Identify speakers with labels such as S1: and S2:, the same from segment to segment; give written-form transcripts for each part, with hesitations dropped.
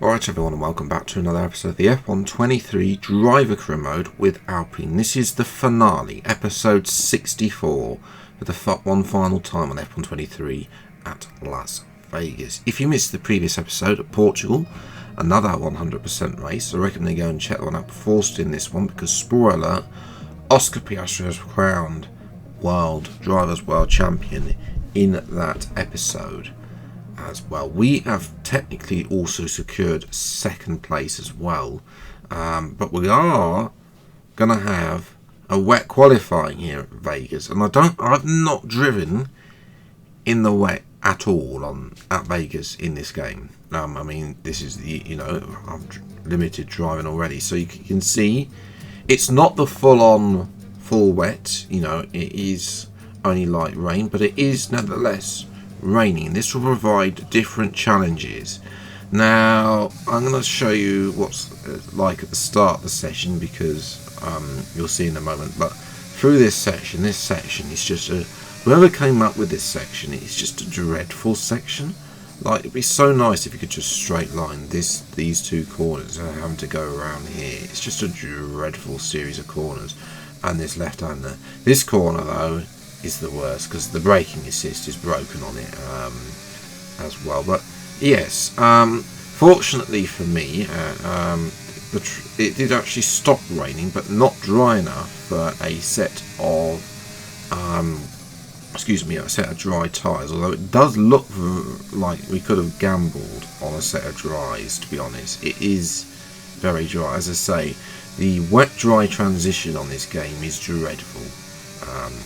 S1: Alright everyone, and welcome back to another episode of the F123 Driver Career Mode with Alpine. This is the finale, episode 64, for the one final time on F123 at Las Vegas. If you missed the previous episode at Portugal, another 100% race, I recommend you go and check that one out before seeing this one, because spoiler alert, Oscar Piastri was crowned Drivers' World Champion in that episode as well. We have technically also secured second place as well, but we are gonna have a wet qualifying here at Vegas, and I've not driven in the wet at all at Vegas in this game. I mean, this is I've limited driving already, so you can see it's not the full wet. It is only light rain, but it is nevertheless raining. This will provide different challenges. Now I'm going to show you what's like at the start of the session, because you'll see in a moment, but through this section is just whoever came up with this section, it's just a dreadful section. Like, it'd be so nice if you could just straight line these two corners and having to go around here. It's just a dreadful series of corners, and this left-hander. This corner though is the worst because the braking assist is broken on it as well. But yes, fortunately for me, it did actually stop raining, but not dry enough for a set of dry tyres. Although it does look like we could have gambled on a set of dries, to be honest. It is very dry. As I say, the wet-dry transition on this game is dreadful.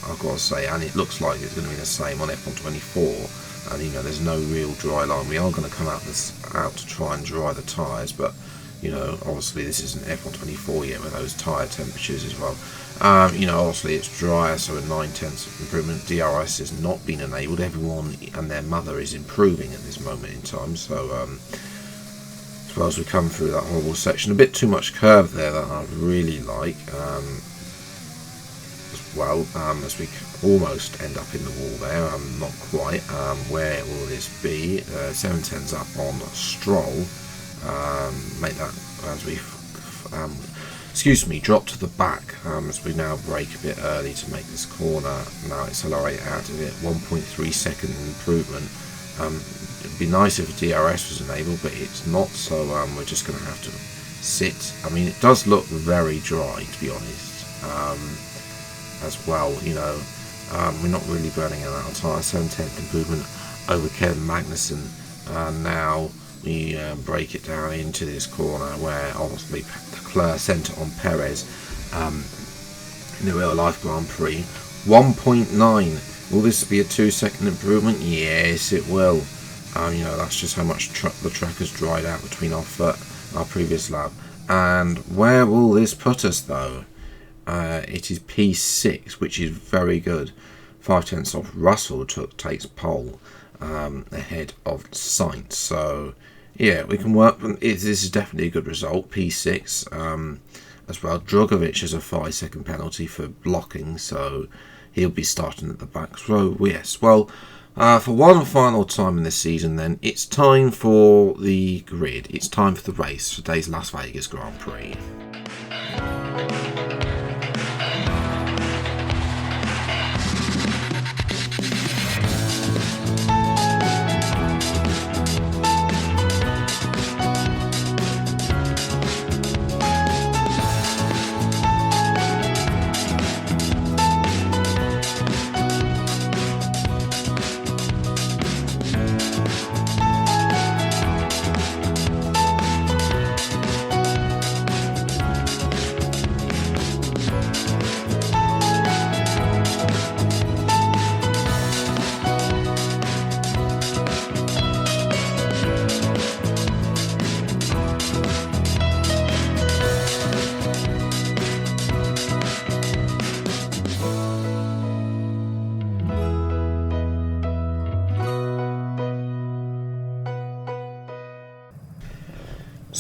S1: I've got to say, and it looks like it's going to be the same on F124, and there's no real dry line. We are going to come out to try and dry the tyres, but obviously this isn't F124 yet with those tyre temperatures as well. Obviously it's drier, so a 9/10 improvement. DRS has not been enabled. Everyone and their mother is improving at this moment in time, so as well as we come through that horrible section, a bit too much curve there that I really like. As we almost end up in the wall there, not quite. Where will this be? 710's up on Stroll. Make that as we drop to the back, as we now brake a bit early to make this corner. Now accelerate out of it. 1.3 second improvement. It'd be nice if DRS was enabled, but it's not, so we're just going to have to sit. I mean, it does look very dry, to be honest. As well, we're not really burning out of tyre. 7/10 improvement over Kevin Magnussen, and now we break it down into this corner where obviously Leclerc centre on Perez in the real life Grand Prix. 1.9. Will this be a 2-second improvement? Yes, it will. That's just how much the track has dried out between our previous lap. And where will this put us though? It is P6, which is very good. 0.5 off. Russell takes pole ahead of Sainz. So yeah, we can work. This is definitely a good result. P6 as well. Drogovic has a 5-second penalty for blocking, so he'll be starting at the back. So yes, well, for one final time in this season, then it's time for the grid. It's time for the race for today's Las Vegas Grand Prix.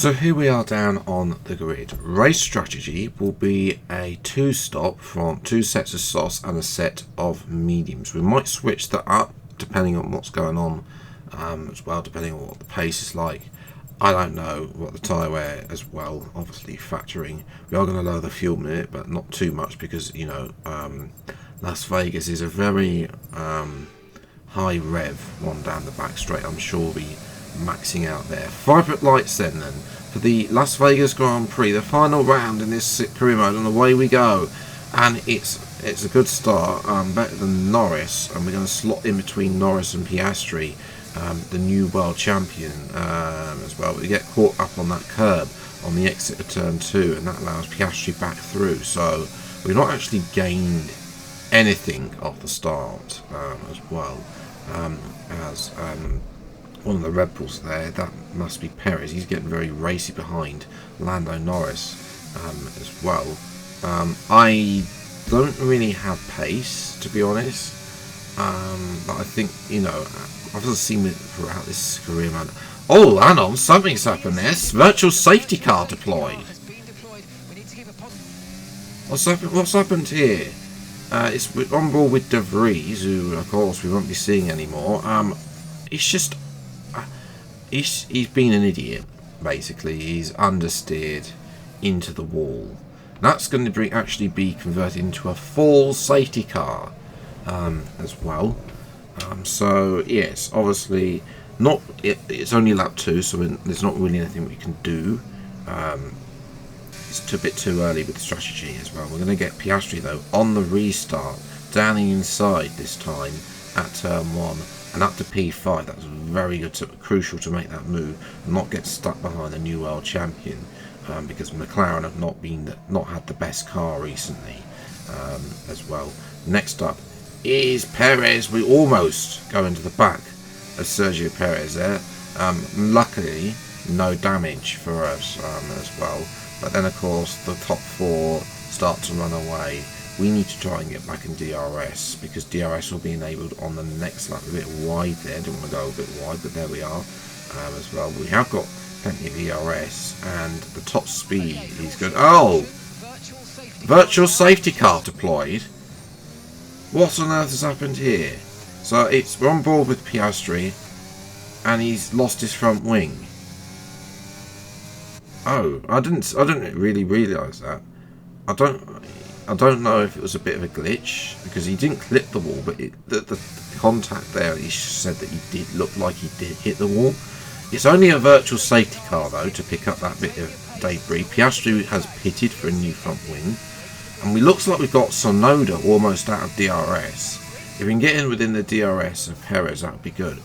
S1: So here we are down on the grid. Race strategy will be a 2-stop from 2 sets of softs and a set of mediums. We might switch that up depending on what's going on as well, depending on what the pace is like. I don't know what the tyre wear as well, obviously factoring. We are going to lower the fuel minute, but not too much because, you know, Las Vegas is a very high rev one down the back straight. I'm sure we'll be maxing out there. 5 lights then for the Las Vegas Grand Prix, the final round in this career mode, and away we go. And it's a good start, better than Norris, and we're going to slot in between Norris and Piastri, the new world champion, as well. We get caught up on that curb on the exit of turn 2, and that allows Piastri back through. So we've not actually gained anything off the start, as well, as one of the Red Bulls there. That must be Perez. He's getting very racy behind Lando Norris, as well. I don't really have pace, to be honest, but I think, you know, I've just seen it throughout this career mode. Oh, hang on, something's happened there. Virtual safety car deployed. What's happened here? It's on board with De Vries, who of course we won't be seeing anymore. It's just he's been an idiot, basically. He's understeered into the wall. That's going to actually be converted into a full safety car, as well. So yes, obviously not. It's only lap 2, so there's not really anything we can do. It's a bit too early with the strategy as well. We're going to get Piastri though on the restart, down the inside this time at turn 1 and up to P5. That's very good, crucial to make that move and not get stuck behind the new world champion, because McLaren have not had the best car recently, as well. Next up is Perez. We almost go into the back of Sergio Perez there. Luckily, no damage for us, as well. But then, of course, the top 4 start to run away. We need to try and get back in DRS, because DRS will be enabled on the next lap. A bit wide there, didn't want to go a bit wide, but there we are, as well. We have got plenty of DRS, and the top speed is good. Oh! Virtual safety car deployed. What on earth has happened here? So we're on board with Piastri, and he's lost his front wing. Oh, I didn't really realise that. I don't know if it was a bit of a glitch, because he didn't clip the wall, but the contact there, he said that he did look like he did hit the wall. It's only a virtual safety car though to pick up that bit of debris. Piastri has pitted for a new front wing, and we looks like we've got Sonoda almost out of DRS. If we can get in within the DRS of Perez, that would be good.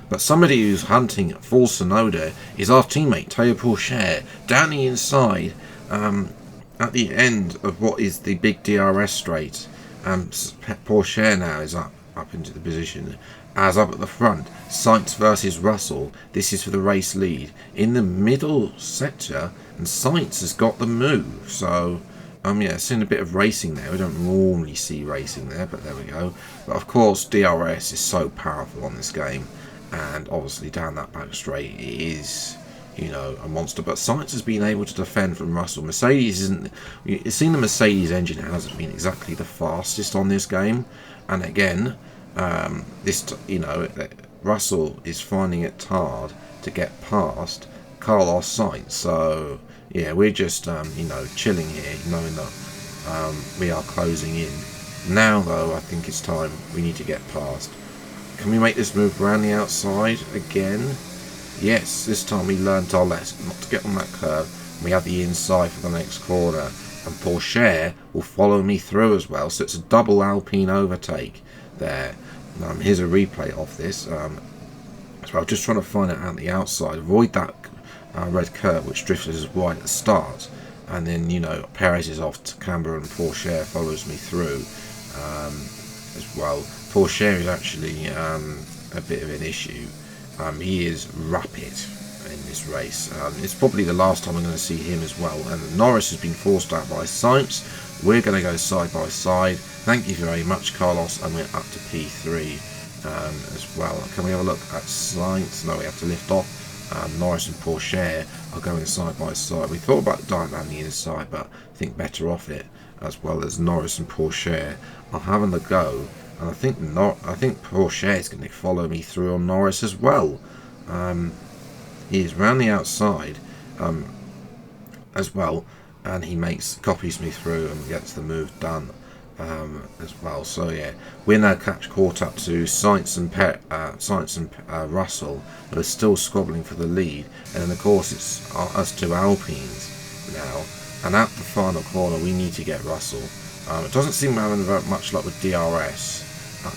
S1: But somebody who's hunting full Sonoda is our teammate Teo Pourchaire, down the inside, at the end of what is the big DRS straight. Pourchaire now is up into the position, as up at the front. Sainz versus Russell. This is for the race lead in the middle sector, and Sainz has got the move. So yeah, seeing a bit of racing there. We don't normally see racing there, but there we go. But of course, DRS is so powerful on this game. And obviously down that back straight, it is, you know, a monster. But Sainz has been able to defend from Russell. Mercedes isn't. You've seen the Mercedes engine hasn't been exactly the fastest on this game. And again, Russell is finding it hard to get past Carlos Sainz. So yeah, we're just chilling here, knowing that we are closing in. Now though, I think it's time we need to get past. Can we make this move around the outside again? Yes, this time we learned our lesson, not to get on that curve. We have the inside for the next corner, and Pourchaire will follow me through as well. So it's a double Alpine overtake there. Here's a replay of this. So I'm just trying to find it out the outside, avoid that red curve which drifted us wide at the start, and then Perez is off to camber and Pourchaire follows me through, as well. Pourchaire is actually a bit of an issue. He is rapid in this race. It's probably the last time I'm going to see him as well. And Norris has been forced out by Sainz. We're going to go side by side. Thank you very much, Carlos. And we're up to P3 as well. Can we have a look at Sainz? No, we have to lift off. Norris and Pourchaire are going side by side. We thought about diving down the inside, but I think better off it, as well as Norris and Pourchaire are having a go. And I think Pourchaire is going to follow me through on Norris as well. is round the outside as well, and he copies me through and gets the move done as well. So yeah, we're now caught up to Sainz and Russell, who are still squabbling for the lead, and then of course it's us two Alpines now. And at the final corner, we need to get Russell. It doesn't seem we're having very much luck with DRS.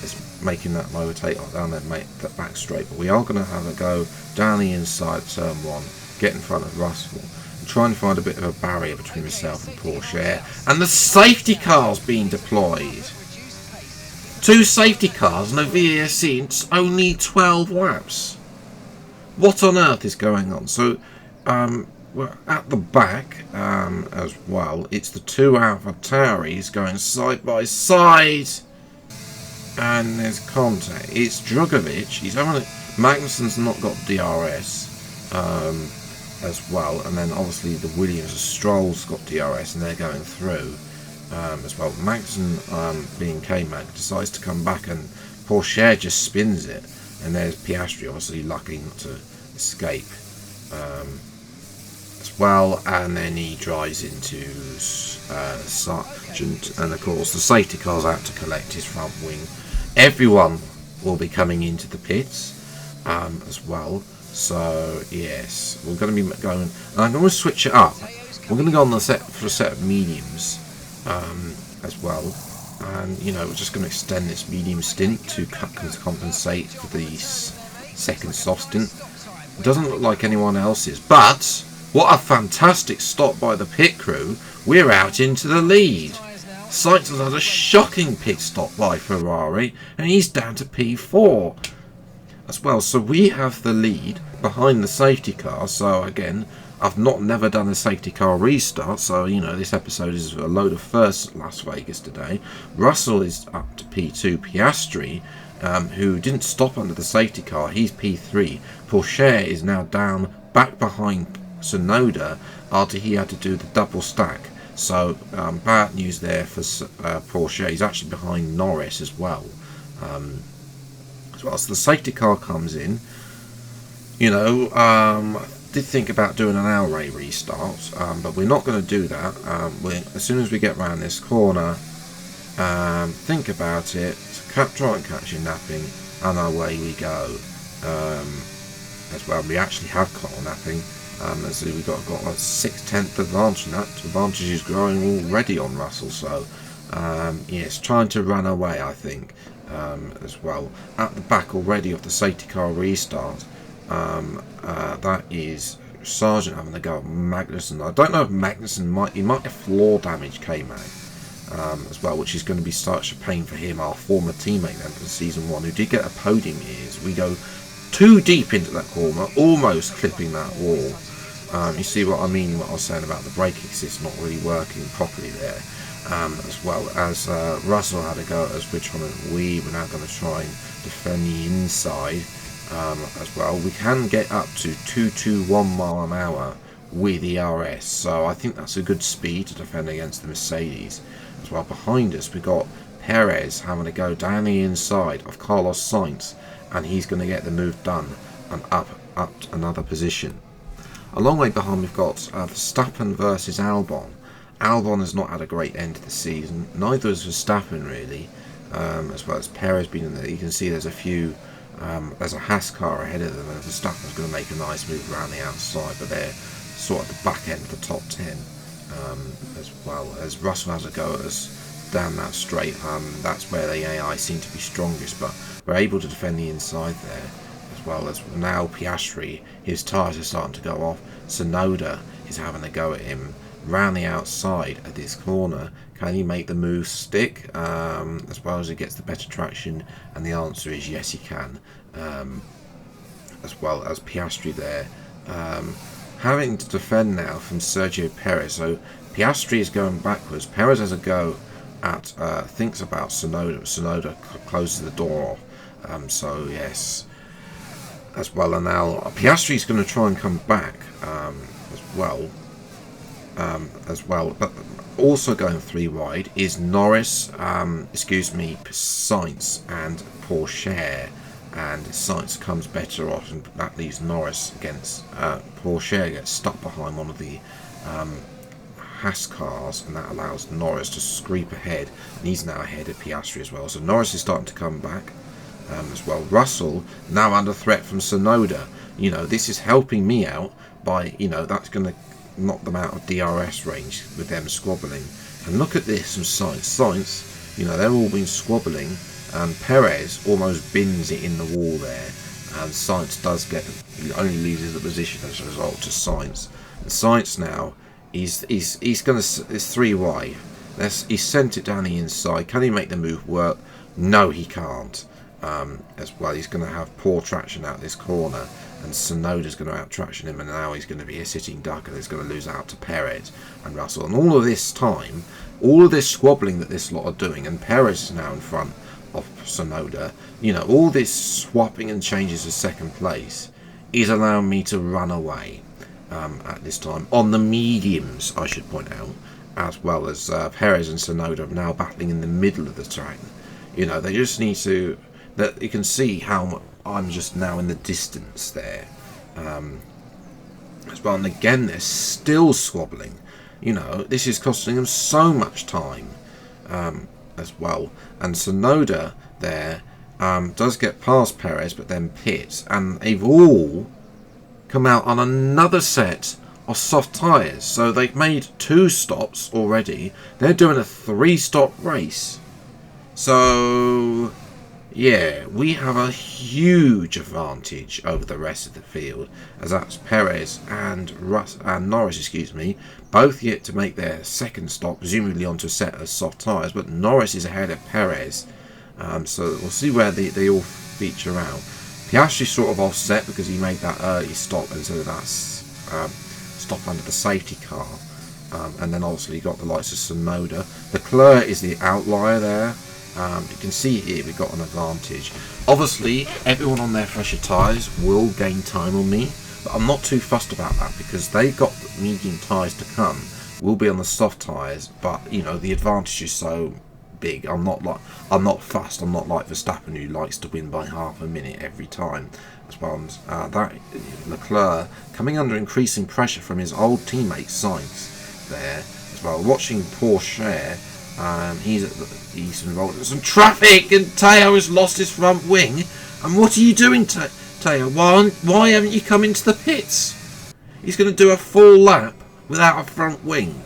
S1: It's making that overtake down there, make that back straight. But we are going to have a go down the inside of turn 1, get in front of Russell, and try and find a bit of a barrier between myself and Porsche. And the safety car's being deployed. 2 safety cars and a VSC. It's only 12 laps. What on earth is going on? So, we're at the back as well. It's the 2 AlphaTauris going side by side. And there's contact. It's Drugovic. He's having it. Magnussen's not got DRS as well, and then obviously the Williams, Stroll's got DRS, and they're going through as well. Magnussen, being K-Mag, decides to come back, and Porsche just spins it, and there's Piastri, obviously lucky not to escape as well, and then he drives into Sargent, and of course the safety car's out to collect his front wing. Everyone will be coming into the pits as well. So yes, we're going to be going, and I'm going to switch it up. We're going to go on the for a set of mediums as well, and we're just going to extend this medium stint to compensate for the second soft stint. It doesn't look like anyone else's, but what a fantastic stop by the pit crew. We're out into the lead. Sainz has had a shocking pit stop by Ferrari, and he's down to P4 as well. So we have the lead behind the safety car. So again, I've never done a safety car restart, so this episode is a load of firsts at Las Vegas today. Russell is up to P2. Piastri, who didn't stop under the safety car, he's P3. Porsche is now down back behind Tsunoda after he had to do the double stack. So bad news there for Porsche. He's actually behind Norris as well. So the safety car comes in. I did think about doing an Alray restart, but we're not going to do that. As soon as we get round this corner, think about it, try and catch your napping, and away we go. As well, we actually have caught napping. As we've got a 6/10 advantage, and that advantage is growing already on Russell. So yes, trying to run away, I think, as well. At the back already of the safety car restart, that is Sargent having to go at Magnussen. I don't know if Magnussen might have floor damage K-Mag as well, which is going to be such a pain for him, our former teammate then for season 1, who did get a podium years. We go too deep into that corner, almost clipping that wall. You see what I mean, what I was saying about the braking system not really working properly there. As well as Russell had a go at us, which one we were now going to try and defend the inside as well. We can get up to 221 mile an hour with ERS, so I think that's a good speed to defend against the Mercedes as well. Behind us we got Perez having to go down the inside of Carlos Sainz, and he's going to get the move done and up another position. A long way behind we've got Verstappen versus Albon. Albon has not had a great end to the season, neither has Verstappen really, as well as Perez been in there. You can see there's a few, there's a Haas car ahead of them, and Verstappen's going to make a nice move around the outside, but they're sort of at the back end of the top 10, as well as Russell has a go at us down that straight. That's where the AI seem to be strongest, but we're able to defend the inside there, as well as now Piastri, his tyres are starting to go off. Tsunoda is having a go at him round the outside of this corner. Can he make the move stick as well as he gets the better traction? And the answer is yes, he can. As well as Piastri there having to defend now from Sergio Perez. So Piastri is going backwards. Perez has a go at thinks about Tsunoda. Tsunoda closes the door off. So yes, as well. And now Piastri is going to try and come back as well. But also going 3 wide is Norris, Sainz and Porsche and Sainz comes better off, and that leaves Norris against Porsche gets stuck behind one of the Haas cars, and that allows Norris to scrape ahead, and he's now ahead of Piastri as well. So Norris is starting to come back as well. Russell now under threat from Tsunoda. This is helping me out by, that's going to knock them out of DRS range with them squabbling. And look at this from Sainz, they're all been squabbling, and Perez almost bins it in the wall there, and Sainz he only loses the position as a result to Sainz. And Sainz now, he's going to, it's three wide. He's sent it down the inside. Can he make the move work? No, he can't. As well, he's going to have poor traction out this corner, and Tsunoda's going to out traction him, and now he's going to be a sitting duck, and he's going to lose out to Perez and Russell. And all of this time, all of this squabbling that this lot are doing, and Perez is now in front of Tsunoda, all this swapping and changes to second place is allowing me to run away at this time on the mediums, I should point out, as well as Perez and Tsunoda are now battling in the middle of the track. They just need to, that you can see how I'm just now in the distance there as well. And again, they're still squabbling. This is costing them so much time as well. And Tsunoda there does get past Perez, but then pits, and they've all come out on another set of soft tyres. So they've made 2 stops already. They're doing a 3-stop race. So yeah, we have a huge advantage over the rest of the field, as that's Perez and Norris, both yet to make their second stop, presumably onto a set of soft tyres, but Norris is ahead of Perez, so we'll see where they all feature out. Piastri sort of offset because he made that early stop instead of that stop under the safety car, and then obviously you got the likes of Tsunoda. Leclerc is the outlier there. You can see here we've got an advantage. Obviously, everyone on their fresher tyres will gain time on me, but I'm not too fussed about that because they've got medium tyres to come. We'll be on the soft tyres, but the advantage is so big. I'm not fussed. I'm not like Verstappen, who likes to win by half a minute every time. As well as that, Leclerc coming under increasing pressure from his old teammate Sainz there as well. Watching Porsche. He's involved in some traffic, and Teo has lost his front wing. And what are you doing, Teo? Why haven't you come into the pits? He's going to do a full lap without a front wing.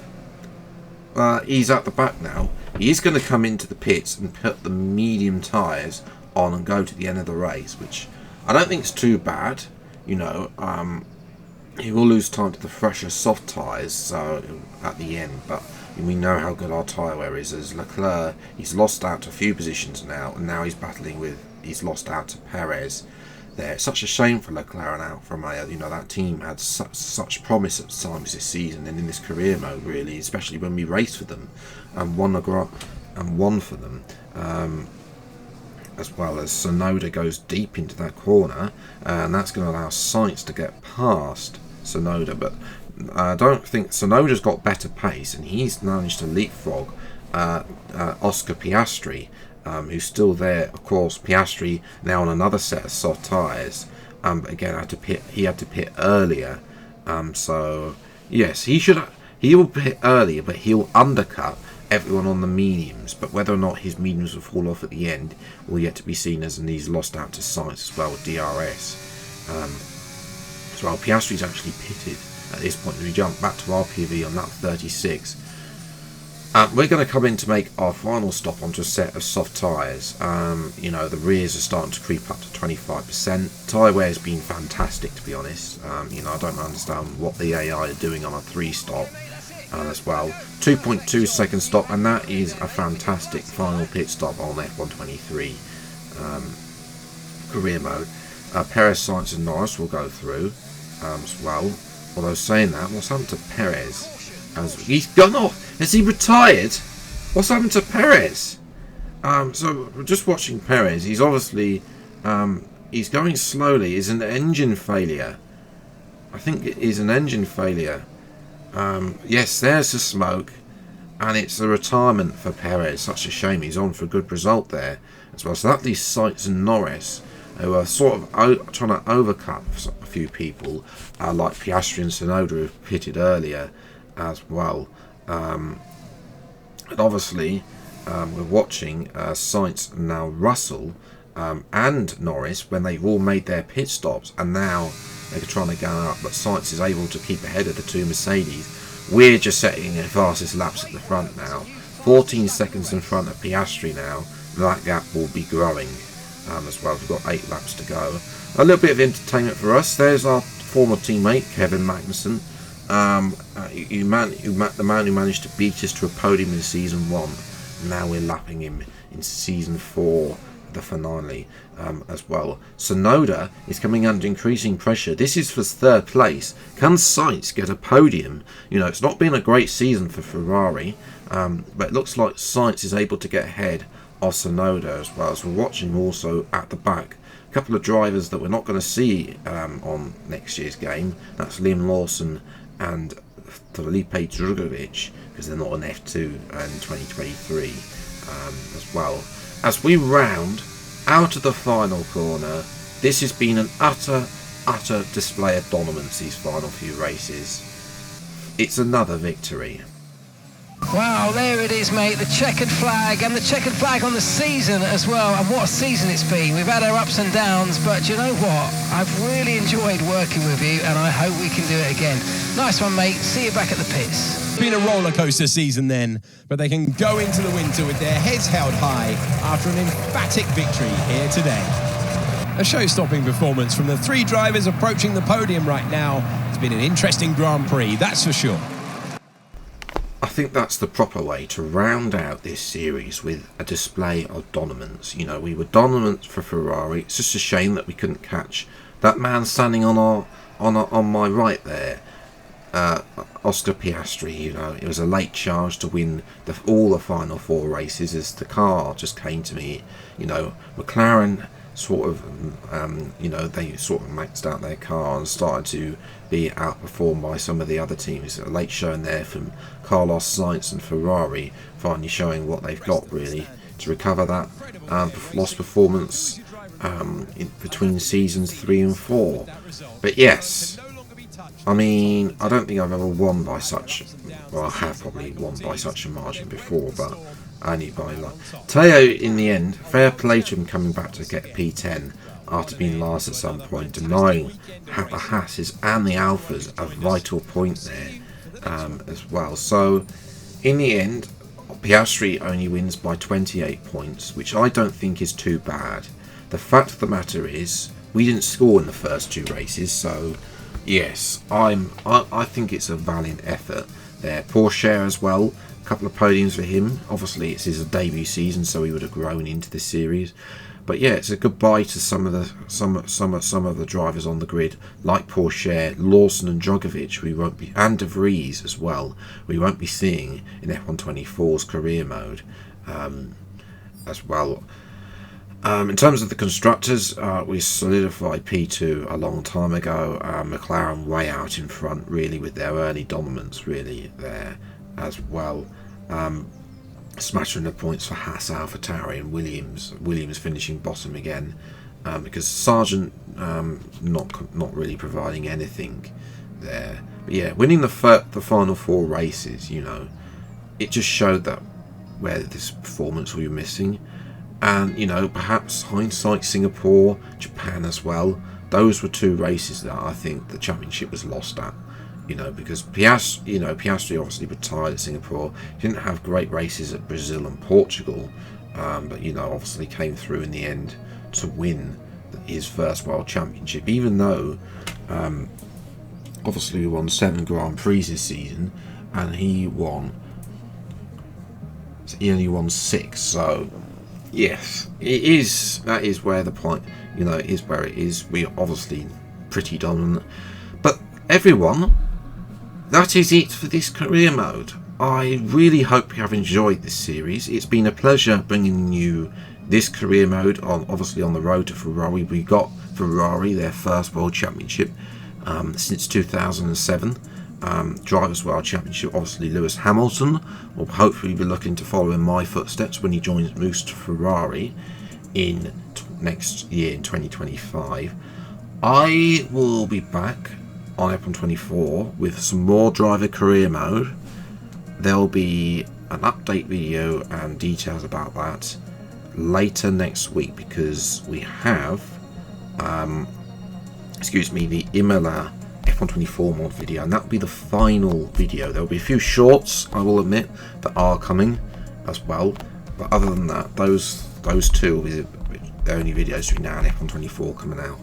S1: He's at the back now. He's going to come into the pits and put the medium tyres on and go to the end of the race, which I don't think is too bad. He will lose time to the fresher soft tyres at the end, but we know how good our tyre wear is. As Leclerc, he's lost out to a few positions now, and now he's lost out to Perez there. It's such a shame for Leclerc and Alfa Romeo. That team had such promise at times this season and in this career mode, really, especially when we raced for them and won for them. As well as Tsunoda goes deep into that corner, and that's going to allow Sainz to get past Tsunoda, but I don't think Tsunoda's got better pace, and he's managed to leapfrog Oscar Piastri, who's still there. Of course, Piastri now on another set of soft tyres, but again he had to pit earlier. So yes, he will pit earlier, but he'll undercut everyone on the mediums. But whether or not his mediums will fall off at the end will yet to be seen, as he's lost out to Sainz as well with DRS. As well, Piastri's actually pitted at this point, and we jump back to RPV on lap 36. We're going to come in to make our final stop onto a set of soft tyres. The rears are starting to creep up to 25%. Tyre wear has been fantastic, to be honest. I don't understand what the AI are doing on a 3-stop as well. 2.2 second stop, and that is a fantastic final pit stop on F123 career mode. Perez, Sainz and Norris will go through as well. Although saying that, what's happened to Perez? He's gone off. Has he retired? What's happened to Perez? So we're just watching Perez. He's obviously he's going slowly. Is an engine failure? I think it is an engine failure. Yes, there's the smoke, and it's a retirement for Perez. Such a shame. He's on for a good result there as well. So that leaves Sainz and Norris. who are sort of trying to overcut a few people, like Piastri and Tsunoda, who pitted earlier as well. And obviously, we're watching Sainz and now Russell and Norris when they've all made their pit stops, and now they're trying to go up, but Sainz is able to keep ahead of the two Mercedes. We're just setting the fastest laps at the front now, 14 seconds in front of Piastri now. That gap will be growing as well. We've got 8 laps to go. A little bit of entertainment for us. There's our former teammate Kevin Magnussen, the man who managed to beat us to a podium in season 1. Now we're lapping him in season 4, the finale as well. Tsunoda is coming under increasing pressure. This is for 3rd place. Can Sainz get a podium? You know, it's not been a great season for Ferrari, but it looks like Sainz is able to get ahead of Tsunoda as well. So we're watching also at the back a couple of drivers that we're not going to see on next year's game. That's Liam Lawson and Felipe Drugovich, because they're not an F2 in 2023 as well. As we round out of the final corner, this has been an utter display of dominance these final few races. It's another victory.
S2: Wow, there it is, mate, the checkered flag, and the checkered flag on the season as well. And what a season it's been. We've had our ups and downs, but you know what? I've really enjoyed working with you, and I hope we can do it again. Nice one, mate. See you back at the pits.
S3: It's been a roller coaster season then, but they can go into the winter with their heads held high after an emphatic victory here today. A show-stopping performance from the 3 drivers approaching the podium right now. It's been an interesting Grand Prix, that's for sure.
S1: I think that's the proper way to round out this series, with a display of dominance. You know, we were dominant for Ferrari. It's just a shame that we couldn't catch that man standing on my right there, Oscar Piastri. You know, it was a late charge to win all the final 4 races, as the car just came to me. You know, McLaren sort of, they sort of maxed out their car and started to be outperformed by some of the other teams. A late showing there from Carlos Sainz and Ferrari, finally showing what they've got really to recover that lost performance between seasons 3 and 4. But yes, I mean, I don't think I've ever won by such, well, I have probably won by such a margin before, but only by like Teo in the end. Fair play to him coming back to get P10 after being last at some point, denying the Hasses and the Alphas a vital point there as well. So in the end, Piastri only wins by 28 points, which I don't think is too bad. The fact of the matter is, we didn't score in the first 2 races, so yes, I think it's a valiant effort there. Porsche as well, a couple of podiums for him. Obviously it's his debut season, so he would have grown into this series. But yeah, it's a goodbye to some of the drivers on the grid, like Porsche, Lawson and Drogovic, we won't be, and De Vries as well, we won't be seeing in F124's career mode as well. In terms of the constructors, we solidified P2 a long time ago. McLaren way out in front, really, with their early dominance, really, there as well. Smattering of points for Haas, AlphaTauri and Williams finishing bottom again, because Sargent not really providing anything there. But yeah, winning the final 4 races, you know, it just showed that where this performance we were missing. And, you know, perhaps hindsight, Singapore, Japan as well, those were 2 races that I think the championship was lost at. You know, because Piastri obviously retired at Singapore. He didn't have great races at Brazil and Portugal, but, you know, obviously came through in the end to win his first World Championship, even though obviously we won 7 Grand Prix this season, and he only won 6, so yes, that is where the point, you know, is where it is. We are obviously pretty dominant, but everyone, that is it for this career mode. I really hope you have enjoyed this series. It's been a pleasure bringing you this career mode obviously on the road to Ferrari. We got Ferrari their first World Championship since 2007. Drivers' World Championship, obviously Lewis Hamilton will hopefully be looking to follow in my footsteps when he joins Moose Ferrari in next year in 2025. I will be back on F1 24 with some more driver career mode. There'll be an update video and details about that later next week, because we have the Imola F1 24 mod video, and that'll be the final video. There'll be a few shorts, I will admit, that are coming as well, but other than that, those two will be the only videos between now and F1 24 coming out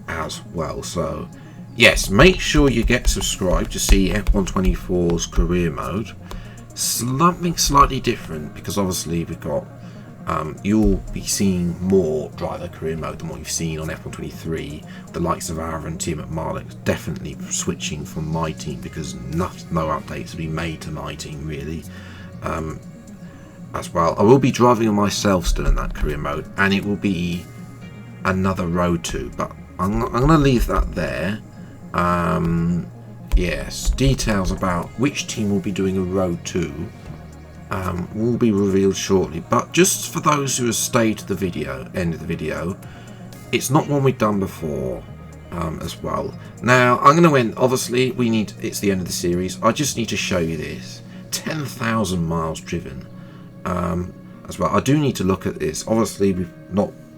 S1: as well. So yes, make sure you get subscribed to see F1 24's career mode. Something slightly different, because obviously we've got you'll be seeing more driver career mode than what you've seen on F1 23. The likes of Ara and Tim at Marlix definitely switching from my team, because no updates have been made to my team really. As well, I will be driving myself still in that career mode, and it will be another Road 2, but I'm going to leave that there. Yes, details about which team will be doing a Road 2 will be revealed shortly, but just for those who have stayed to the end of the video, it's not one we've done before as well. Now I'm going to end, obviously it's the end of the series. I just need to show you this 10,000 miles driven as well. I do need to look at this. Obviously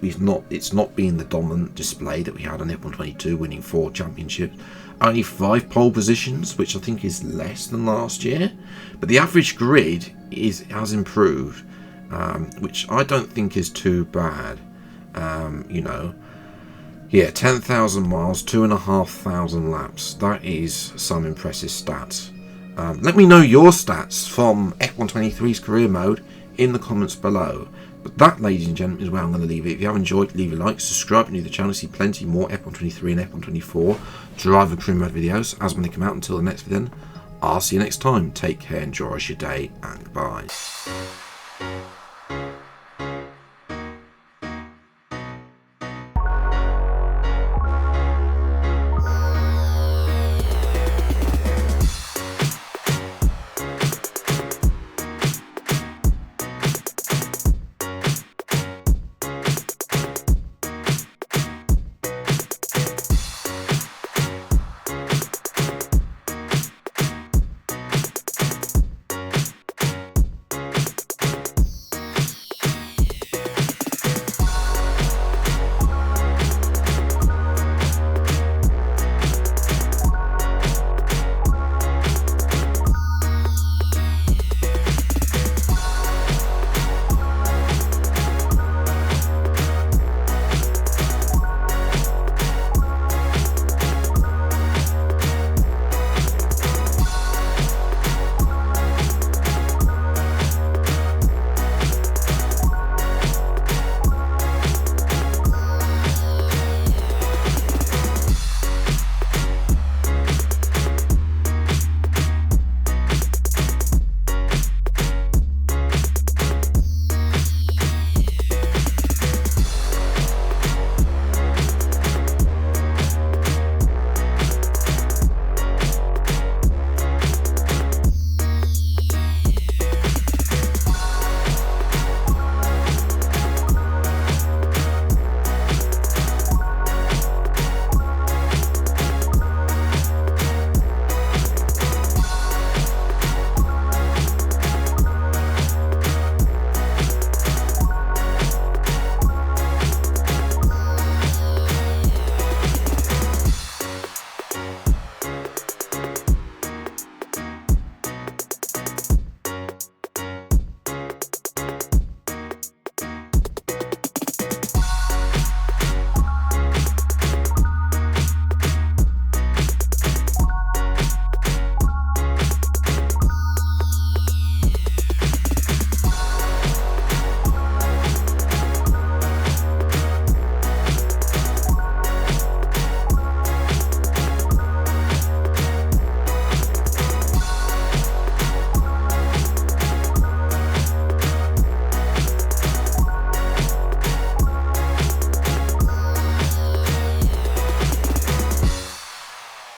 S1: it's not been the dominant display that we had on F1 22, winning 4 championships, only 5 pole positions, which I think is less than last year, but the average grid has improved, which I don't think is too bad. You know, yeah, 10,000 miles, 2,500 laps. That is some impressive stats. Let me know your stats from F1 23's career mode in the comments below. But that, ladies and gentlemen, is where I'm going to leave it. If you have enjoyed, leave a like, subscribe, and new to the channel. See plenty more F1 23 and F1 24 driver career mode videos as when they come out. Until the next video, I'll see you next time. Take care, enjoy your day, and goodbye.